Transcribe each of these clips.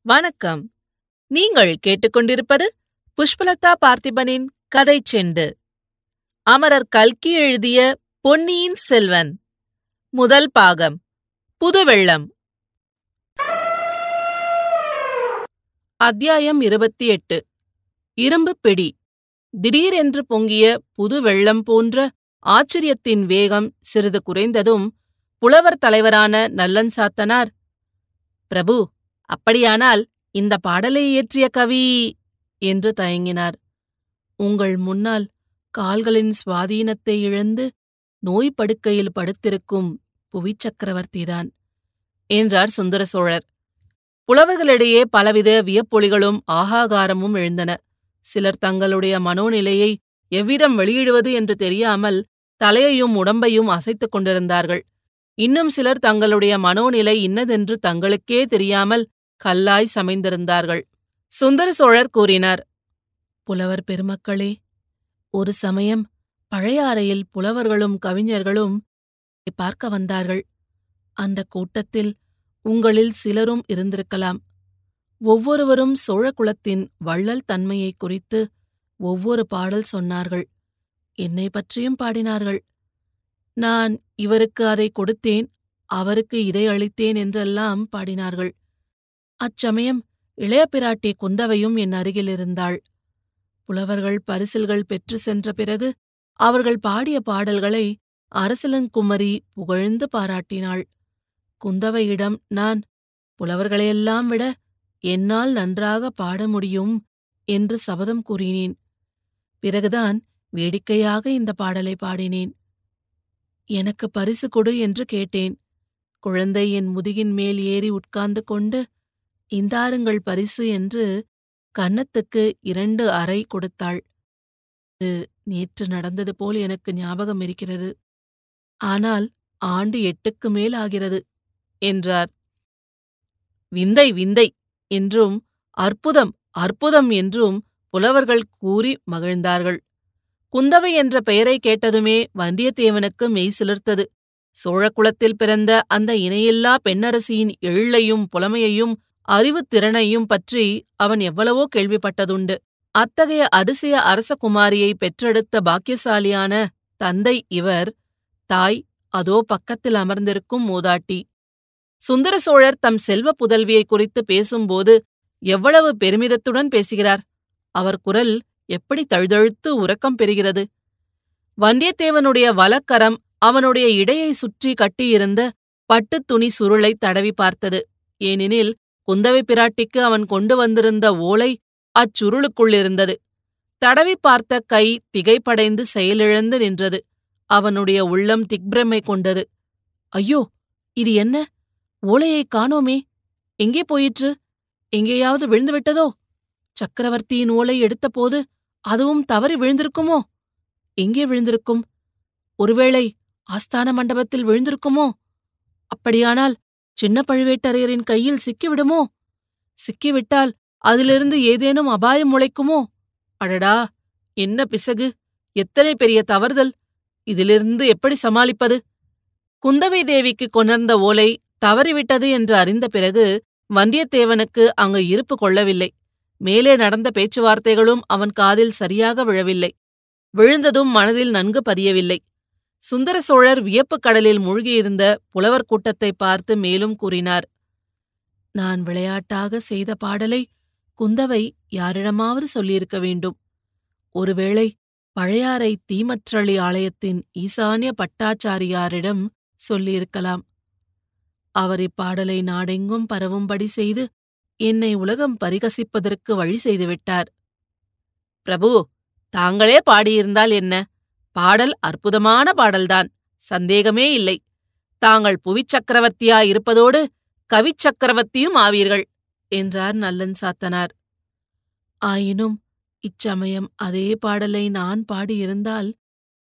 வணக்கம். நீங்கள் கேட்டுக்கொண்டிருப்பது புஷ்பலதா பார்த்திபனின் கதை செண்டு. அமரர் கல்கி எழுதிய பொன்னியின் செல்வன் முதல் பாகம், புதுவெள்ளம். அத்தியாயம் 28. இரும்பு பிடி. திடீரென்று பொங்கிய புது வெள்ளம் போன்ற ஆச்சரியத்தின் வேகம் சிறிது குறைந்ததும் புலவர் தலைவரான நல்லன் சாத்தனார், பிரபு, அப்படியானால் இந்த பாடலை இயற்றிய கவி என்று தயங்கினார். உங்கள் முன்னால் கால்களின் சுவாதீனத்தை இழந்து நோய் படுக்கையில் படுத்திருக்கும் புவிச்சக்கரவர்த்திதான் என்றார் சுந்தர சோழர். புலவர்களிடையே பலவித வியப்பொலிகளும் ஆகாகாரமும் எழுந்தன. சிலர் தங்களுடைய மனோநிலையை எவ்விதம் வெளியிடுவது என்று தெரியாமல் தலையையும் உடம்பையும் அசைத்துக் கொண்டிருந்தார்கள். இன்னும் சிலர் தங்களுடைய மனோநிலை இன்னதென்று தங்களுக்கே தெரியாமல் கல்லாய் சமைந்திருந்தார்கள். சுந்தர சோழர் கூறினார், புலவர் பெருமக்களே, ஒரு சமயம் பழையாறையில் புலவர்களும் கவிஞர்களும் பார்க்க வந்தார்கள். அந்த கூட்டத்தில் உங்களில் சிலரும் இருந்திருக்கலாம். ஒவ்வொருவரும் சோழ குலத்தின் வள்ளல் தன்மையை குறித்து ஒவ்வொரு பாடல் சொன்னார்கள். என்னை பற்றியும் பாடினார்கள். நான் இவருக்கு அதை கொடுத்தேன், அவருக்கு இதை அளித்தேன் என்றெல்லாம் பாடினார்கள். அச்சமயம் இளைய பிராட்டி குந்தவையும் என் அருகில் இருந்தாள். புலவர்கள் பரிசில்கள் பெற்று சென்ற பிறகு அவர்கள் பாடிய பாடல்களை அரசலங்குமரி புகழ்ந்து பாராட்டினாள். குந்தவையிடம் நான், புலவர்களையெல்லாம் விட என்னால் நன்றாக பாட முடியும் என்று சபதம் கூறினேன். பிறகுதான் வேடிக்கையாக இந்த பாடலை பாடினேன். எனக்கு பரிசு கொடு என்று கேட்டேன். குழந்தை என் முதுகின் மேல் ஏறி உட்கார்ந்து கொண்டு, இந்தாருங்கள் பரிசு என்று கன்னத்துக்கு 2 அறை கொடுத்தாள். இது நேற்று நடந்தது போல் எனக்கு ஞாபகம் இருக்கிறது. ஆனால் ஆண்டு 8க்கு மேல் ஆகிறது என்றார். விந்தை விந்தை என்றும் அற்புதம் அற்புதம் என்றும் புலவர்கள் கூறி மகிழ்ந்தார்கள். குந்தவை என்ற பெயரை கேட்டதுமே வந்தியத்தேவனுக்கு மெய் சிலிர்த்தது. சோழகுலத்தில் பிறந்த அந்த இணையில்லா பெண்ணரசியின் எழிலையும் புலமையையும் அறிவுத்திறனையும் பற்றி அவன் எவ்வளவோ கேள்விப்பட்டதுண்டு. அத்தகைய அதிசய அரசகுமாரியை பெற்றெடுத்த பாக்கியசாலியான தந்தை இவர். தாய் அதோ பக்கத்தில் அமர்ந்திருக்கும் மூதாட்டி. சுந்தர சோழர் தம் செல்வ புதல்வியை குறித்து பேசும்போது எவ்வளவு பெருமிதத்துடன் பேசுகிறார். அவர் குரல் எப்படி தழுதழுத்து உறக்கம் பெறுகிறது. வந்தியத்தேவனுடைய வலக்கரம் அவனுடைய இடையை சுற்றி கட்டியிருந்த பட்டுத் துணி சுருளை தடவி பார்த்தது. ஏனெனில் குந்தவை பிராட்டிக்கு அவன் கொண்டு வந்திருந்த ஓலை அச்சுருளுக்குள்ளிருந்தது. தடவி பார்த்த கை திகைப்படைந்து செயலிழந்து நின்றது. அவனுடைய உள்ளம் திக்பிரமை கொண்டது. ஐயோ, இது என்ன? ஓலையைக் காணோமே. எங்கே போயிற்று? எங்கேயாவது விழுந்துவிட்டதோ? சக்கரவர்த்தியின் ஓலை எடுத்தபோது அதுவும் தவறி விழுந்திருக்குமோ? எங்கே விழுந்திருக்கும்? ஒருவேளை ஆஸ்தான மண்டபத்தில் விழுந்திருக்குமோ? அப்படியானால் சின்ன பழுவேட்டரையரின் கையில் சிக்கிவிடுமோ? சிக்கிவிட்டால் அதிலிருந்து ஏதேனும் அபாயம் முளைக்குமோ? அடடா, என்ன பிசகு! எத்தனை பெரிய தவறுதல்! இதிலிருந்து எப்படி சமாளிப்பது? குந்தவை தேவிக்கு கொணர்ந்த ஓலை தவறிவிட்டது என்று அறிந்த பிறகு வந்தியத்தேவனுக்கு அங்கு இருப்பு கொள்ளவில்லை. மேலே நடந்த பேச்சுவார்த்தைகளும் அவன் காதில் சரியாக விழவில்லை. விழுந்ததும் மனதில் நன்கு பதியவில்லை. சுந்தர சோழர் வியப்புக் கடலில் மூழ்கியிருந்த புலவர் கூட்டத்தை பார்த்து மேலும் கூறினார். நான் விளையாட்டாக செய்த பாடலை குந்தவை யாரிடமாவது சொல்லியிருக்க வேண்டும். ஒருவேளை பழையாறை தீமற்றளி ஆலயத்தின் ஈசான்ய பட்டாச்சாரியாரிடம் சொல்லியிருக்கலாம். அவர் இப்பாடலை நாடெங்கும் பரவும்படி செய்து என்னை உலகம் பரிகசிப்பதற்கு வழி செய்துவிட்டார். பிரபு, தாங்களே பாடியிருந்தால் என்ன? பாடல் அற்புதமான பாடல்தான், சந்தேகமே இல்லை. தாங்கள் புவிச்சக்கரவர்த்தியாயிருப்பதோடு கவிச்சக்கரவர்த்தியும் ஆவீர்கள் என்றார் நல்லன் சாத்தனார். ஆயினும் இச்சமயம் அதே பாடலை நான் பாடியிருந்தால்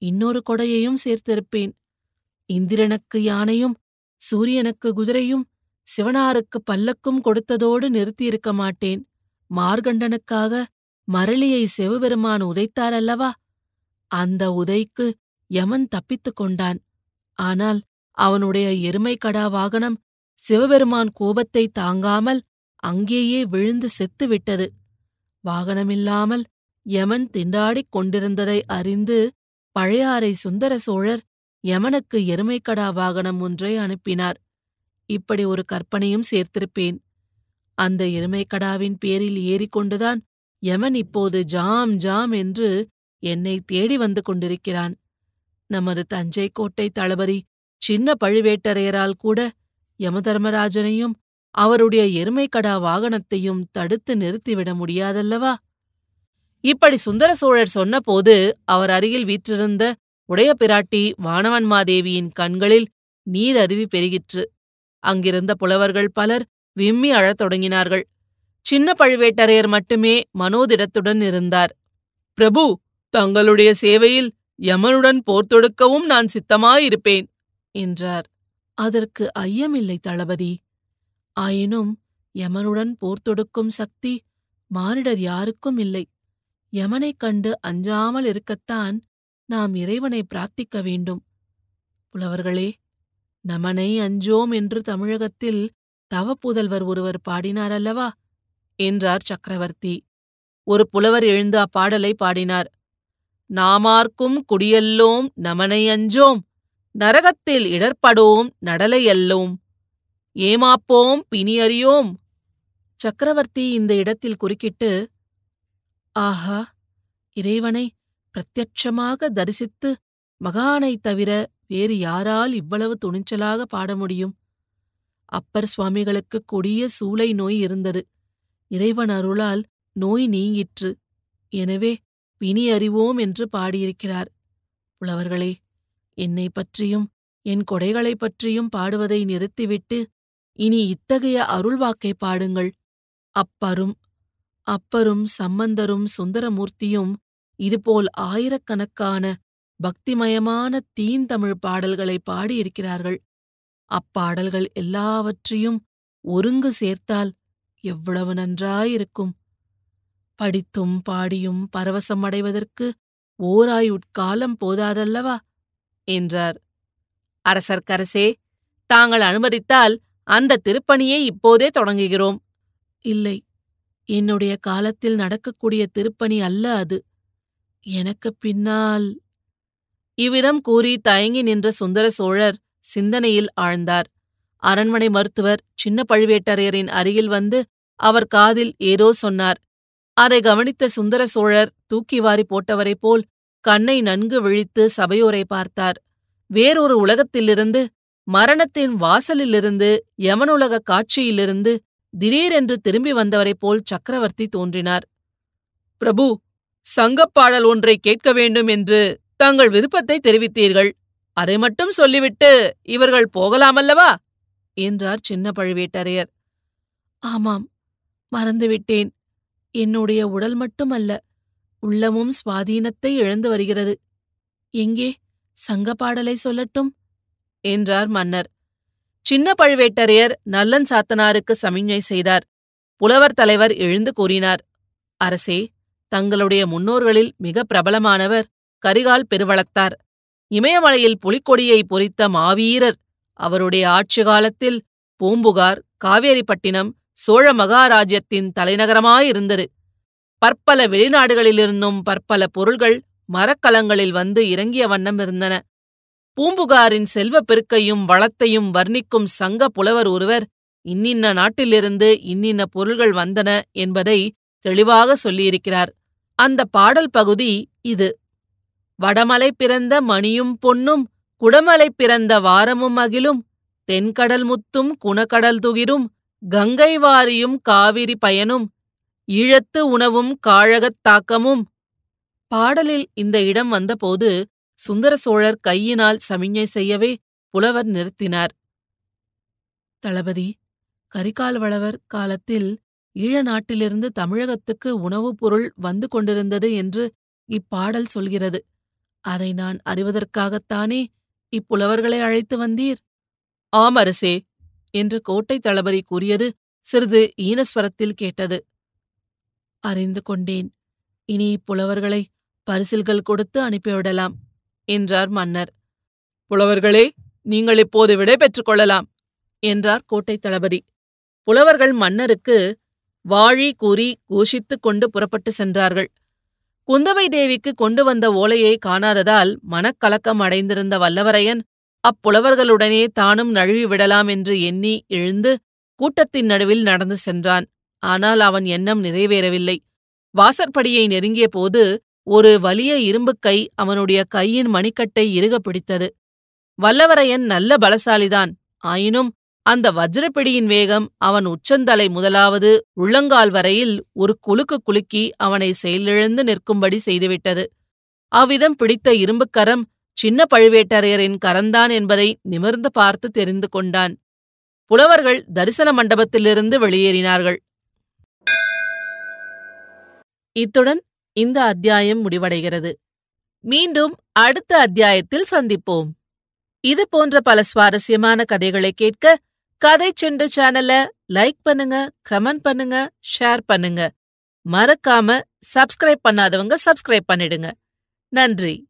இன்னொரு கொடையையும் சேர்த்திருப்பேன். இந்திரனுக்கு யானையும் சூரியனுக்கு குதிரையும் சிவனாருக்கு பல்லக்கும் கொடுத்ததோடு நிறுத்தியிருக்க மாட்டேன். மார்கண்டனுக்காக மரளியை சிவபெருமான் உதைத்தார் அல்லவா? அந்த உதைக்கு யமன் தப்பித்துக் கொண்டான். ஆனால் அவனுடைய எருமை கடா வாகனம் சிவபெருமான் கோபத்தை தாங்காமல் அங்கேயே விழுந்து செத்துவிட்டது. வாகனமில்லாமல் யமன் திண்டாடிக் கொண்டிருந்ததை அறிந்து பழையாறை சுந்தர சோழர் யமனுக்கு எருமைக்கடா வாகனம் ஒன்றை அனுப்பினார். இப்படி ஒரு கற்பனையும் சேர்த்திருப்பேன். அந்த எருமைக்கடாவின் பேரில் ஏறிக்கொண்டுதான் யமன் இப்போது ஜாம் ஜாம் என்று என்னை தேடி வந்து கொண்டிருக்கிறான். நமது தஞ்சை கோட்டை தளபதி சின்ன பழுவேட்டரையரால் கூட யமதர்மராஜனையும் அவருடைய எருமைக்கடா வாகனத்தையும் தடுத்து நிறுத்திவிட முடியாதல்லவா? இப்படி சுந்தர சோழர் சொன்னபோது அவர் அருகில் வீற்றிருந்த உடைய பிராட்டி வானவன்மாதேவியின் கண்களில் நீரருவி பெருகிற்று. அங்கிருந்த புலவர்கள் பலர் விம்மி அழத் தொடங்கினார்கள். சின்ன பழுவேட்டரையர் மட்டுமே மனோதிடத்துடன் இருந்தார். பிரபு, தங்களுடைய சேவையில் யமனுடன் போர் தொடுக்கவும் நான் சித்தமாயிருப்பேன் என்றார். அதற்கு ஐயமில்லை தளபதி. ஆயினும் யமனுடன் போர் தொடுக்கும் சக்தி மானிடர் யாருக்கும் இல்லை. யமனைக் கண்டு அஞ்சாமல் இருக்கத்தான் நாம் இறைவனை பிரார்த்திக்க வேண்டும். புலவர்களே, நமனை அஞ்சோம் என்று தமிழகத்தில் தவப்புதல்வர் ஒருவர் பாடினார் அல்லவா என்றார் சக்கரவர்த்தி. ஒரு புலவர் எழுந்து அப்பாடலை பாடினார். நாமார்க்கும் குடியல்லோம் நமனை அஞ்சோம், நரகத்தில் இடர்படோம் நடலையல்லோம், ஏமாப்போம் பிணியறியோம். சக்கரவர்த்தி இந்த இடத்தில் குறுக்கிட்டு, ஆஹா, இறைவனை பிரத்யட்சமாக தரிசித்து மகானைத் தவிர வேறு யாரால் இவ்வளவு துணிச்சலாக பாட முடியும்? அப்பர் சுவாமிகளுக்கு கொடிய சூளை நோய் இருந்தது. இறைவன் அருளால் நோய் நீங்கிற்று. எனவே பிணி அறிவோம் என்று பாடியிருக்கிறார். புலவர்களே, என்னை பற்றியும் என் கொடைகளைப் பற்றியும் பாடுவதை நிறுத்திவிட்டு இனி இத்தகைய அருள்வாக்கை பாடுங்கள். அப்பரும் சம்பந்தரும் சுந்தரமூர்த்தியும் இதுபோல் ஆயிரக்கணக்கான பக்திமயமான தீந்தமிழ் பாடல்களை பாடியிருக்கிறார்கள். அப்பாடல்கள் எல்லாவற்றையும் ஒருங்கு சேர்த்தால் எவ்வளவு நன்றாயிருக்கும். படித்தும் பாடியும் பரவசம் அடைவதற்கு ஓராயுட்காலம் போதாதல்லவா என்றார். அரசர்க்கரசே, தாங்கள் அனுமதித்தால் அந்த திருப்பணியை இப்போதே தொடங்குகிறோம். இல்லை, என்னுடைய காலத்தில் நடக்கக்கூடிய திருப்பணி அல்ல அது. எனக்குப் பின்னால்... இவ்விதம் கூறி தயங்கி நின்ற சுந்தர சோழர் சிந்தனையில் ஆழ்ந்தார். அரண்மனை மருத்துவர் சின்ன பழுவேட்டரையரின் அருகில் வந்து அவர் காதில் ஏதோ சொன்னார். அதை கவனித்த சுந்தர சோழர் தூக்கி வாரி போட்டவரைப் போல் கண்ணை நன்கு விழித்து சபையோரை பார்த்தார். வேறொரு உலகத்திலிருந்து, மரணத்தின் வாசலிலிருந்து, யமனுலக காட்சியிலிருந்து திடீரென்று திரும்பி வந்தவரைப் போல் சக்கரவர்த்தி தோன்றினார். பிரபு, சங்கப்பாடல் ஒன்றை கேட்க வேண்டும் என்று தங்கள் விருப்பத்தை தெரிவித்தீர்கள். அதை மட்டும் சொல்லிவிட்டு இவர்கள் போகலாமல்லவா என்றார் சின்ன பழுவேட்டரையர். ஆமாம், மறந்துவிட்டேன். என்னுடைய உடல் மட்டுமல்ல, உள்ளமும் சுவாதீனத்தை இழந்து வருகிறது. எங்கே சங்கப்பாடலை சொல்லட்டும் என்றார் மன்னர். சின்ன பழுவேட்டரையர் நல்லன் சாத்தனாருக்கு சமிஞ்ஞை செய்தார். புலவர் தலைவர் எழுந்து கூறினார். அரசே, தங்களுடைய முன்னோர்களில் மிக பிரபலமானவர் கரிகால் பெருவளத்தார். இமயமலையில் புலிக்கொடியை பொறித்த மாவீரர். அவருடைய ஆட்சி காலத்தில் பூம்புகார், காவேரிப்பட்டினம் சோழ மகாராஜ்யத்தின் தலைநகரமாயிருந்தது. பற்பல வெளிநாடுகளிலிருந்தும் பற்பல பொருள்கள் மரக்கலங்களில் வந்து இறங்கிய வண்ணம் இருந்தன. பூம்புகாரின் செல்வப் பெருக்கையும் வளத்தையும் வர்ணிக்கும் சங்க புலவர் ஒருவர் இன்னின்ன நாட்டிலிருந்து இன்னின்ன பொருள்கள் வந்தன என்பதை தெளிவாக சொல்லியிருக்கிறார். அந்த பாடல் பகுதி இது. வடமலை பிறந்த மணியும் பொன்னும், குடமலை பிறந்த வாரமும் அகிலும், தென்கடல் முத்தும் குணக்கடல் துகிரும், கங்கை வாரியும் காவிரி பயனும், ஈழத்து உணவும் காழகத் தாக்கமும். பாடலில் இந்த இடம் வந்தபோது சுந்தர சோழர் கையினால் சமிஞ்ஞை செய்யவே புலவர் நிறுத்தினார். தளபதி, கரிகால் வளவர் காலத்தில் ஈழ நாட்டிலிருந்து தமிழகத்துக்கு உணவுப் பொருள் வந்து கொண்டிருந்தது என்று இப்பாடல் சொல்கிறது. அதை நான் அறிவதற்காகத்தானே இப்புலவர்களை அழைத்து வந்தீர்? ஆம் அரசே என்று கோட்டை தளபதி கூறியது சிறிது ஈனஸ்வரத்தில் கேட்டது. அறிந்து கொண்டேன். இனி இப்புலவர்களை பரிசில்கள் கொடுத்து அனுப்பிவிடலாம் என்றார் மன்னர். புலவர்களே, நீங்கள் இப்போது விடை பெற்றுக் கொள்ளலாம் என்றார் கோட்டை தளபதி. புலவர்கள் மன்னருக்கு வாழி கூறி கோஷித்துக் கொண்டு புறப்பட்டு சென்றார்கள். குந்தவை தேவிக்கு கொண்டு வந்த ஓலையை காணாததால் மனக்கலக்கம் அடைந்திருந்த வல்லவரையன் அப்புலவர்களுடனே தானும் நழுவி விடலாம் என்று எண்ணி எழுந்து கூட்டத்தின் நடுவில் நடந்து சென்றான். ஆனால் அவன் எண்ணம் நிறைவேறவில்லை. வாசற்படியை நெருங்கிய போது ஒரு வலிய இரும்புக் கை அவனுடைய கையின் மணிக்கட்டை இறுக பிடித்தது. வல்லவரையன் நல்ல பலசாலிதான். ஆயினும் அந்த வஜ்ரப்பிடியின் வேகம் அவன் உச்சந்தலை முதலாவது உள்ளங்கால் வரையில் ஒரு குலுக்கு குலுக்கி அவனை செயலிழந்து நிற்கும்படி செய்துவிட்டது. அவ்விதம் பிடித்த இரும்புக் கரம் சின்ன பழுவேட்டரையரின் கரந்தான் என்பதை நிமிர்ந்து பார்த்து தெரிந்து கொண்டான். புலவர்கள் தரிசன மண்டபத்திலிருந்து வெளியேறினார்கள். இத்துடன் இந்த அத்தியாயம் முடிவடைகிறது. மீண்டும் அடுத்த அத்தியாயத்தில் சந்திப்போம். இது போன்ற பல சுவாரஸ்யமான கதைகளை கேட்க கதை செண்டு சேனலை லைக் பண்ணுங்க, கமெண்ட் பண்ணுங்க, ஷேர் பண்ணுங்க. மறக்காம சப்ஸ்கிரைப் பண்ணாதவங்க சப்ஸ்கிரைப் பண்ணிடுங்க. நன்றி.